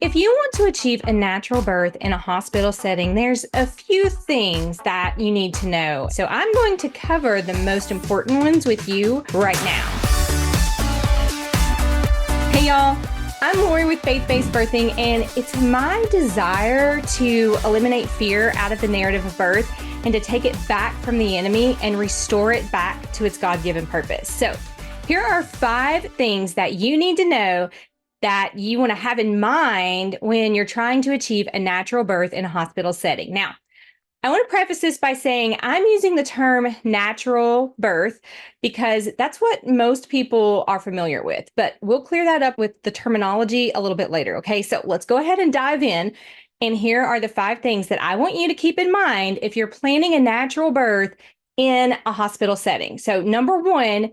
If you want to achieve a natural birth in a hospital setting, there's a few things that you need to know. So I'm going to cover the most important ones with you right now. Hey y'all, I'm Lori with Faith-Based Birthing, and it's my desire to eliminate fear out of the narrative of birth and to take it back from the enemy and restore it back to its God-given purpose. So here are 5 things that you need to know that you want to have in mind when you're trying to achieve a natural birth in a hospital setting. Now, I want to preface this by saying I'm using the term natural birth because that's what most people are familiar with, but we'll clear that up with the terminology a little bit later. Okay, so let's go ahead and dive in. And here are the 5 things that I want you to keep in mind if you're planning a natural birth in a hospital setting. So number 1,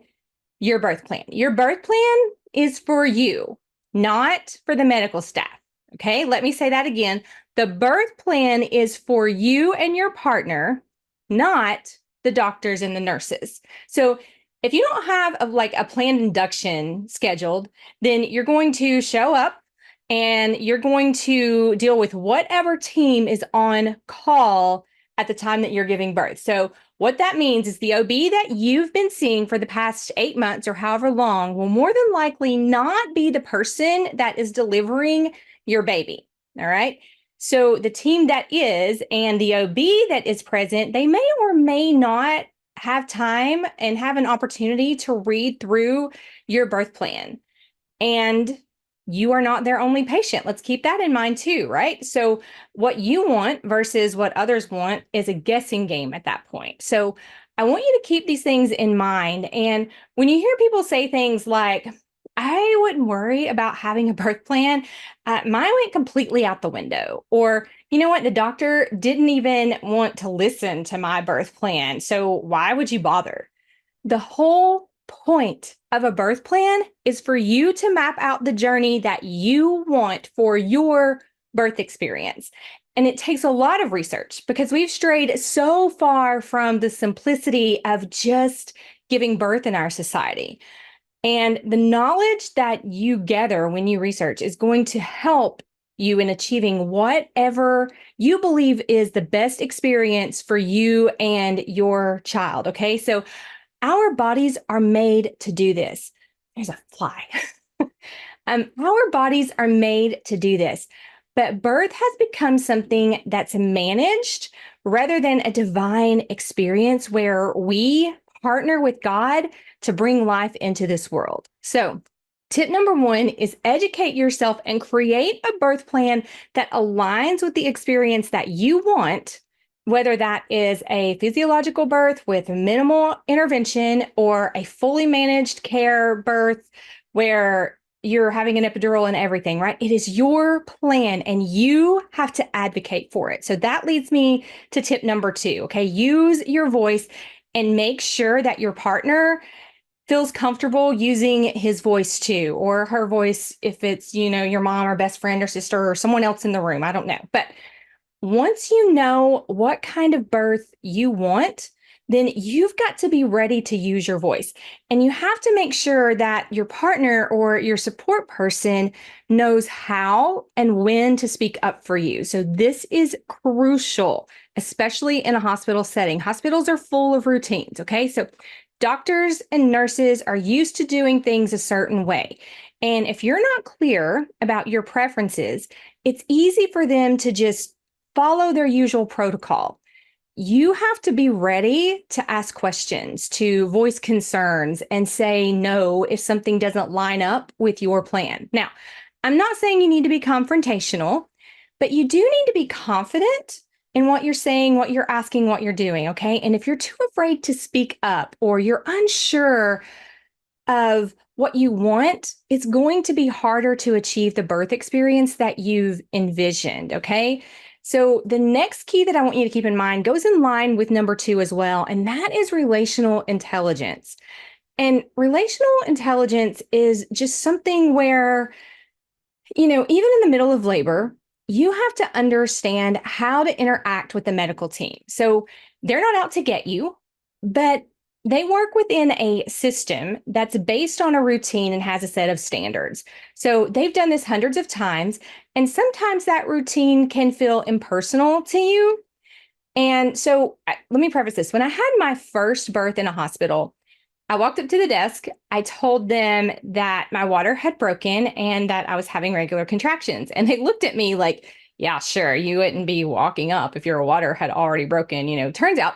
your birth plan. Your birth plan is for you, not for the medical staff. Okay, let me say that again. The birth plan is for you and your partner, not the doctors and the nurses. So if you don't have a planned induction scheduled, then you're going to show up and you're going to deal with whatever team is on call at the time that you're giving birth. So what that means is the OB that you've been seeing for the past 8 months or however long will more than likely not be the person that is delivering your baby. All right. So the team that is and the OB that is present, they may or may not have time and have an opportunity to read through your birth plan. And you are not their only patient. Let's keep that in mind too, right? So what you want versus what others want is a guessing game at that point. So I want you to keep these things in mind. And when you hear people say things like, I wouldn't worry about having a birth plan, mine went completely out the window. Or, you know what, the doctor didn't even want to listen to my birth plan. So why would you bother? The whole point of a birth plan is for you to map out the journey that you want for your birth experience. And it takes a lot of research because we've strayed so far from the simplicity of just giving birth in our society. And the knowledge that you gather when you research is going to help you in achieving whatever you believe is the best experience for you and your child. Okay, so our bodies are made to do this. There's a fly. Our bodies are made to do this, but birth has become something that's managed rather than a divine experience where we partner with God to bring life into this world. So tip number 1 is educate yourself and create a birth plan that aligns with the experience that you want, whether that is a physiological birth with minimal intervention or a fully managed care birth where you're having an epidural and everything, right? It is your plan and you have to advocate for it. So that leads me to tip number 2, okay? Use your voice and make sure that your partner feels comfortable using his voice too, or her voice if it's, your mom or best friend or sister or someone else in the room. I don't know. But once you know what kind of birth you want, then you've got to be ready to use your voice. And you have to make sure that your partner or your support person knows how and when to speak up for you. So this is crucial, especially in a hospital setting. Hospitals are full of routines, okay? So doctors and nurses are used to doing things a certain way. And if you're not clear about your preferences, it's easy for them to just follow their usual protocol. You have to be ready to ask questions, to voice concerns, and say no if something doesn't line up with your plan. Now, I'm not saying you need to be confrontational, but you do need to be confident in what you're saying, what you're asking, what you're doing, okay? And if you're too afraid to speak up or you're unsure of what you want, it's going to be harder to achieve the birth experience that you've envisioned, okay? So the next key that I want you to keep in mind goes in line with number 2 as well, and that is relational intelligence. And relational intelligence is just something where, even in the middle of labor, you have to understand how to interact with the medical team. So they're not out to get you, but They work within a system that's based on a routine and has a set of standards. So they've done this hundreds of times, and sometimes that routine can feel impersonal to you. And so let me preface this. When I had my first birth in a hospital, I walked up to the desk. I told them that my water had broken and that I was having regular contractions. And they looked at me like, yeah, sure, you wouldn't be walking up if your water had already broken. Turns out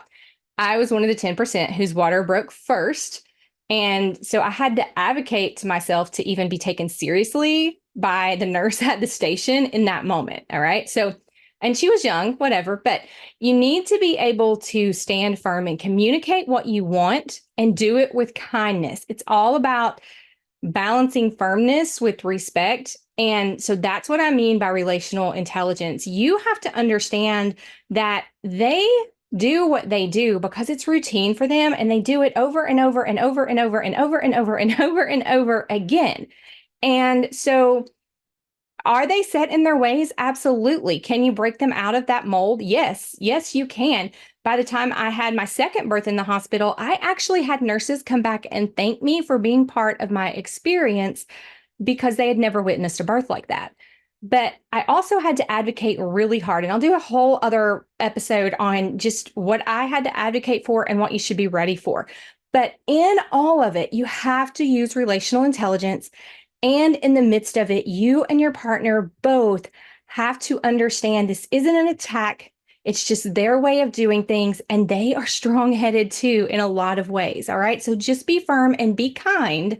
I was one of the 10% whose water broke first. And so I had to advocate to myself to even be taken seriously by the nurse at the station in that moment. All right. So, and she was young, whatever, but you need to be able to stand firm and communicate what you want and do it with kindness. It's all about balancing firmness with respect. And so that's what I mean by relational intelligence. You have to understand that they do what they do because it's routine for them, and they do it over and over and over and over and over and over and over and over again. And so are they set in their ways? Absolutely. Can you break them out of that mold? Yes. Yes, you can. By the time I had my second birth in the hospital, I actually had nurses come back and thank me for being part of my experience because they had never witnessed a birth like that. But I also had to advocate really hard. And I'll do a whole other episode on just what I had to advocate for and what you should be ready for. But in all of it, you have to use relational intelligence. And in the midst of it, you and your partner both have to understand this isn't an attack. It's just their way of doing things. And they are strong headed too in a lot of ways. All right. So just be firm and be kind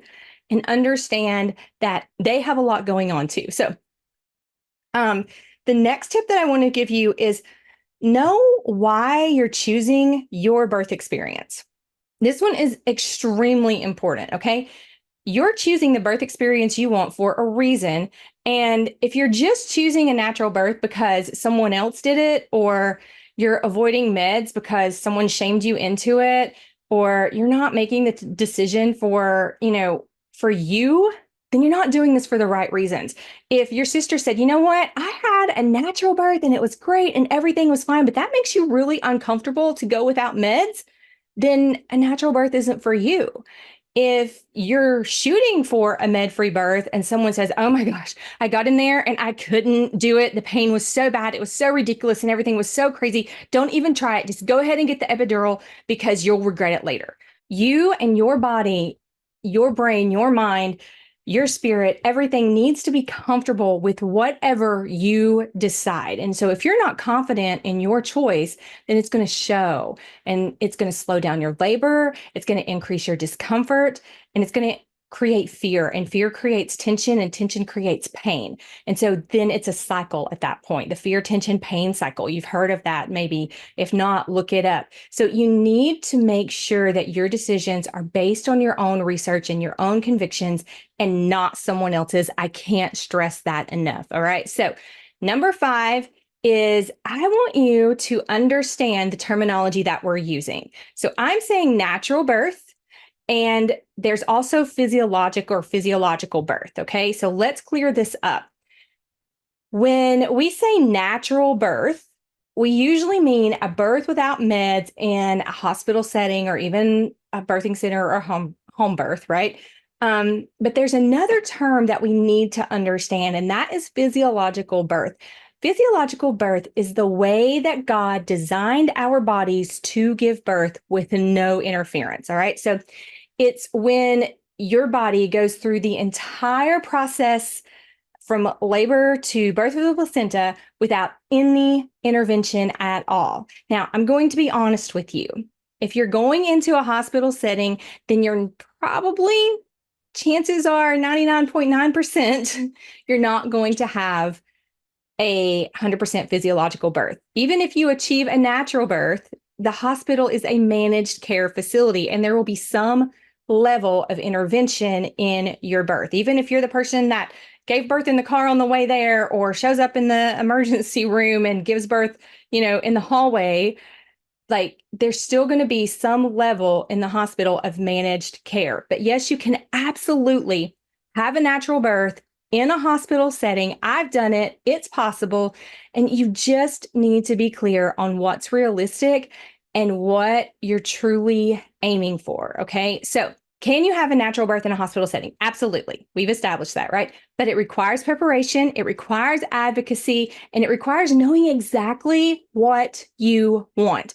and understand that they have a lot going on too. So, the next tip that I want to give you is know why you're choosing your birth experience. This one is extremely important. Okay. You're choosing the birth experience you want for a reason. And if you're just choosing a natural birth because someone else did it, or you're avoiding meds because someone shamed you into it, or you're not making the decision for you, then you're not doing this for the right reasons. If your sister said, you know what, I had a natural birth and it was great and everything was fine, but that makes you really uncomfortable to go without meds, then a natural birth isn't for you. If you're shooting for a med-free birth and someone says, oh my gosh, I got in there and I couldn't do it. The pain was so bad. It was so ridiculous and everything was so crazy. Don't even try it. Just go ahead and get the epidural because you'll regret it later. You and your body, your brain, your mind, your spirit, everything needs to be comfortable with whatever you decide. And so if you're not confident in your choice, then it's going to show, and it's going to slow down your labor. It's going to increase your discomfort, and it's going to create fear, and fear creates tension, and tension creates pain. And so then it's a cycle at that point, the fear, tension, pain cycle. You've heard of that, maybe. If not, look it up. So you need to make sure that your decisions are based on your own research and your own convictions and not someone else's. I can't stress that enough. All right. So number 5 is I want you to understand the terminology that we're using. So I'm saying natural birth, and there's also physiological birth. Okay. So let's clear this up. When we say natural birth, we usually mean a birth without meds in a hospital setting, or even a birthing center or home birth, right? But there's another term that we need to understand, and that is physiological birth. Physiological birth is the way that God designed our bodies to give birth with no interference. All right. So it's when your body goes through the entire process from labor to birth of the placenta without any intervention at all. Now, I'm going to be honest with you. If you're going into a hospital setting, then you're probably, chances are 99.9%, you're not going to have a 100% physiological birth. Even if you achieve a natural birth, the hospital is a managed care facility, and there will be some level of intervention in your birth. Even if you're the person that gave birth in the car on the way there, or shows up in the emergency room and gives birth, in the hallway, like there's still going to be some level in the hospital of managed care. But yes, you can absolutely have a natural birth in a hospital setting. I've done it. It's possible. And you just need to be clear on what's realistic and what you're truly aiming for. Okay. So, can you have a natural birth in a hospital setting? Absolutely. We've established that, right? But it requires preparation, it requires advocacy, and it requires knowing exactly what you want.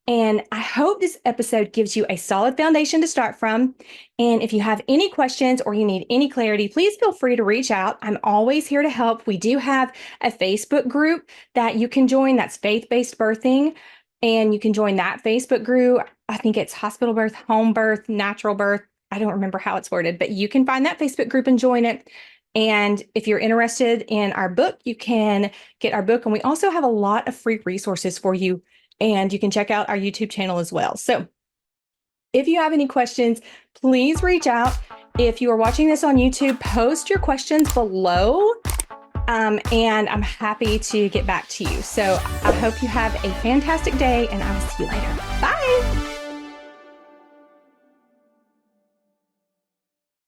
And I hope this episode gives you a solid foundation to start from. And if you have any questions or you need any clarity, please feel free to reach out. I'm always here to help. We do have a Facebook group that you can join that's faith-based birthing. And you can join that Facebook group. I think it's hospital birth, home birth, natural birth. I don't remember how it's worded, but you can find that Facebook group and join it. And if you're interested in our book, you can get our book. And we also have a lot of free resources for you. And you can check out our YouTube channel as well. So if you have any questions, please reach out. If you are watching this on YouTube, post your questions below. And I'm happy to get back to you. So I hope you have a fantastic day, and I will see you later. Bye.